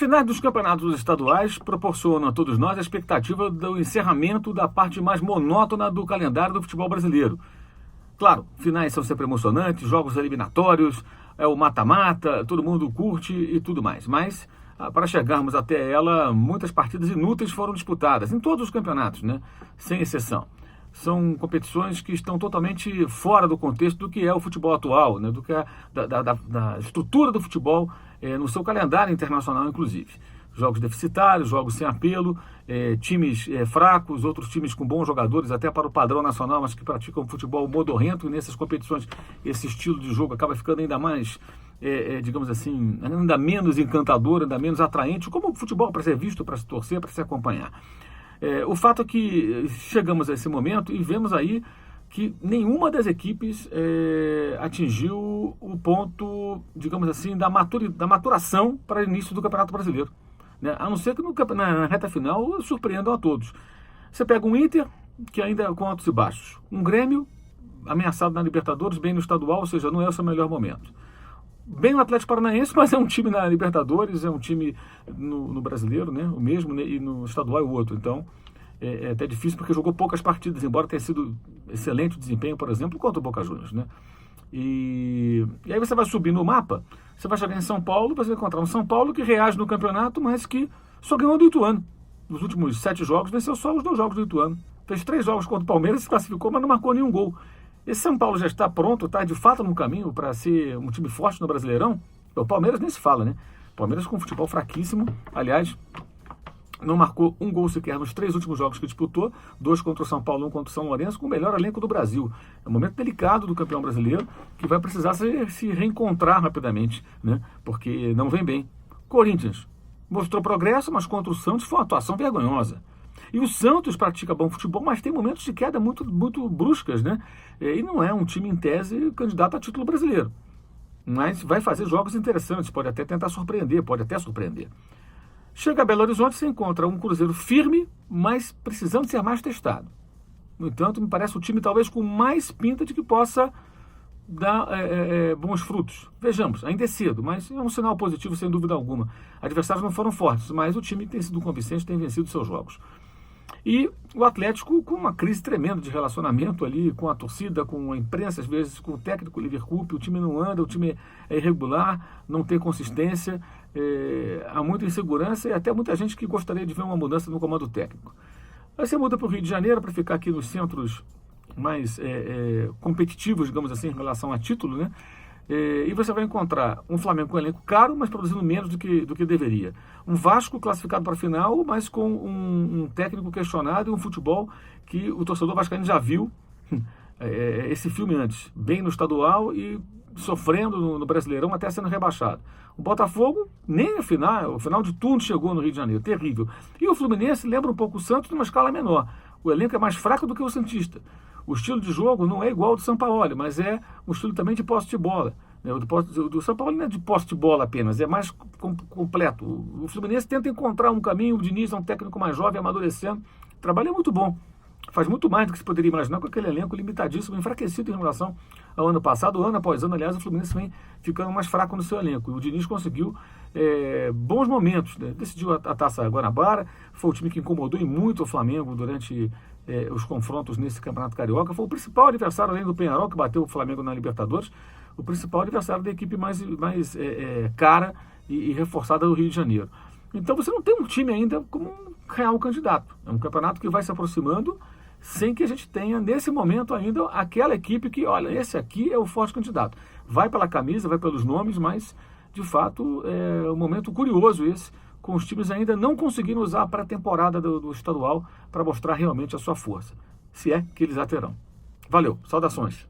finais dos campeonatos estaduais proporcionam a todos nós a expectativa do encerramento da parte mais monótona do calendário do futebol brasileiro. Claro, finais são sempre emocionantes, jogos eliminatórios, é o mata-mata, todo mundo curte e tudo mais. Mas, para chegarmos até ela, muitas partidas inúteis foram disputadas, em todos os campeonatos, né? Sem exceção. São competições que estão totalmente fora do contexto do que é o futebol atual, né? Do que é da estrutura do futebol no seu calendário internacional, inclusive. Jogos deficitários, jogos sem apelo, times fracos, outros times com bons jogadores, até para o padrão nacional, mas que praticam futebol modorrento, e nessas competições esse estilo de jogo acaba ficando ainda mais, digamos assim, ainda menos encantador, ainda menos atraente, como o futebol para ser visto, para se torcer, para se acompanhar. O fato é que chegamos a esse momento e vemos aí que nenhuma das equipes atingiu o ponto, digamos assim, da maturação para o início do Campeonato Brasileiro. Né? A não ser que na reta final surpreendam a todos. Você pega um Inter, que ainda com altos e baixos. Um Grêmio, ameaçado na Libertadores, bem no estadual, ou seja, não é o seu melhor momento. Bem no Atlético Paranaense, mas é um time na Libertadores, é um time no Brasileiro, né? O mesmo, né? E no estadual é o outro. Então, é até difícil porque jogou poucas partidas, embora tenha sido excelente o desempenho, por exemplo, contra o Boca Juniors, né? E aí você vai subir no mapa, você vai chegar em São Paulo, você vai encontrar um São Paulo que reage no campeonato, mas que só ganhou do Ituano. Nos últimos 7 jogos, venceu só os 2 jogos do Ituano. Fez 3 jogos contra o Palmeiras, se classificou, mas não marcou nenhum gol. Esse São Paulo já está pronto, está de fato no caminho para ser um time forte no Brasileirão? O Palmeiras nem se fala, né? Palmeiras com futebol fraquíssimo, aliás, não marcou um gol sequer nos 3 últimos jogos que disputou, 2 contra o São Paulo, 1 contra o São Lourenço, com o melhor elenco do Brasil. É um momento delicado do campeão brasileiro, que vai precisar se reencontrar rapidamente, né? Porque não vem bem. Corinthians mostrou progresso, mas contra o Santos foi uma atuação vergonhosa. E o Santos pratica bom futebol, mas tem momentos de queda muito, muito bruscas, né? E não é um time, em tese, candidato a título brasileiro. Mas vai fazer jogos interessantes, pode até tentar surpreender, pode até surpreender. Chega a Belo Horizonte, você encontra um Cruzeiro firme, mas precisando ser mais testado. No entanto, me parece o time talvez com mais pinta de que possa dar bons frutos. Vejamos, ainda é cedo, mas é um sinal positivo sem dúvida alguma. Adversários não foram fortes, mas o time tem sido convincente, tem vencido seus jogos. E o Atlético com uma crise tremenda de relacionamento ali com a torcida, com a imprensa, às vezes com o técnico Liverpool, o time não anda, o time é irregular, não tem consistência, há muita insegurança e até muita gente que gostaria de ver uma mudança no comando técnico. Aí você muda para o Rio de Janeiro para ficar aqui nos centros mais competitivos, digamos assim, em relação a título, né? E você vai encontrar um Flamengo com um elenco caro, mas produzindo menos do que deveria. Um Vasco classificado para a final, mas com um técnico questionado e um futebol que o torcedor vascaíno já viu esse filme antes, bem no estadual e sofrendo no Brasileirão até sendo rebaixado. O Botafogo nem o final de turno chegou no Rio de Janeiro, terrível. E o Fluminense lembra um pouco o Santos numa escala menor. O elenco é mais fraco do que o santista. O estilo de jogo não é igual ao do Sampaoli, mas é um estilo também de posse de bola. O do Sampaoli não é de posse de bola apenas, é mais completo. O Fluminense tenta encontrar um caminho, o Diniz é um técnico mais jovem, amadurecendo. O trabalho é muito bom. Faz muito mais do que se poderia imaginar com aquele elenco limitadíssimo, enfraquecido em relação ao ano passado. Ano após ano, aliás, o Fluminense vem ficando mais fraco no seu elenco. E o Diniz conseguiu bons momentos, né? Decidiu a Taça Guanabara, foi o time que incomodou e muito o Flamengo durante os confrontos nesse Campeonato Carioca. Foi o principal adversário, além do Peñarol, que bateu o Flamengo na Libertadores, o principal adversário da equipe mais cara e reforçada do Rio de Janeiro. Então você não tem um time ainda como um real candidato. É um campeonato que vai se aproximando sem que a gente tenha, nesse momento ainda, aquela equipe que, olha, esse aqui é o forte candidato. Vai pela camisa, vai pelos nomes, mas, de fato, é um momento curioso esse, com os times ainda não conseguindo usar a pré-temporada do estadual para mostrar realmente a sua força. Se é que eles a terão. Valeu, saudações.